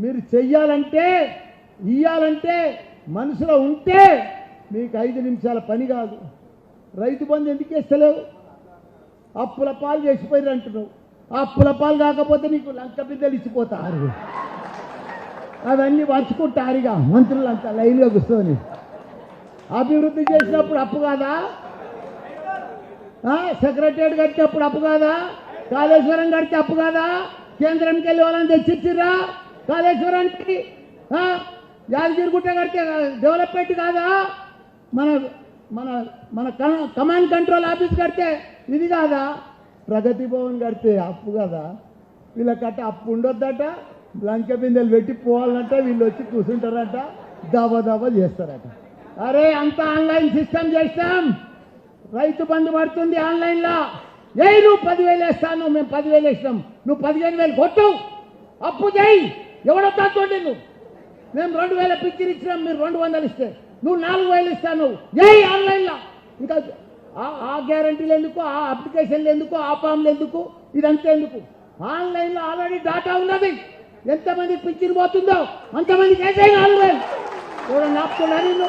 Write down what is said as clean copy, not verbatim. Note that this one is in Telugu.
మీరు చెయ్యాలంటే ఇయ్యాలంటే మనసులో ఉంటే మీకు 5 నిమిషాల పని కాదు. రైతు బంధు ఎందుకు ఇస్తలేవు? అప్పుల పాలు చేసిపోయారు అంటున్నావు. అప్పుల పాలు కాకపోతే నీకు లంక బిడ్డలు ఇచ్చిపోతారు. అవన్నీ పంచుకుంటారుగా మంత్రులంతా లైన్గా కూర్చొని. అభివృద్ధి చేసినప్పుడు అప్పు కాదా? సెక్రటరియట్ కట్టినప్పుడు అప్పు కాదా? కాళేశ్వరం కడితే అప్పు కాదా? కేంద్రానికి వెళ్ళి వాళ్ళని తెచ్చిచ్చిర్రా కాళేశ్వరానికి? యాదగిరిగుట్ట కడితే డెవలప్మెంట్ కాదా? మన మన మన కమాండ్ కంట్రోల్ ఆఫీస్ కడితే ఇది కాదా? ప్రగతి భవన్ కడితే అప్పు కదా? వీళ్ళకట్ట అప్పు ఉండొద్దట, లంక బిందెలు పెట్టి పోవాలంట, వీళ్ళు వచ్చి కూర్చుంటారట, దబా చేస్తారట. అరే అంతా ఆన్లైన్ సిస్టమ్ చేస్తాం, రైతు బంధు పడుతుంది ఆన్లైన్లో. నువ్వు 10,000 వేస్తాను, మేము 10,000 వేసినాం, నువ్వు 15,000 కొట్టు, అప్పు చేయి, ఎవడొద్దా చూడండి. మేము 2,000 పిక్చర్ ఇచ్చినాం, మీరు 200 ఇస్తే నువ్వు 4,000 ఇస్తాను, ఆన్లైన్లో. ఇంకా ఆ గ్యారంటీలు ఎందుకు, ఆ అప్లికేషన్లు ఎందుకు, ఆ ఫామ్లు ఎందుకు, ఇదంతా ఎందుకు? ఆన్లైన్లో ఆల్రెడీ డాటా ఉన్నది. ఎంతమంది పిక్చర్ పోతుందో అంతమందికి వేసేయి 4,000. చూడండి ఆపుతున్నా నేను.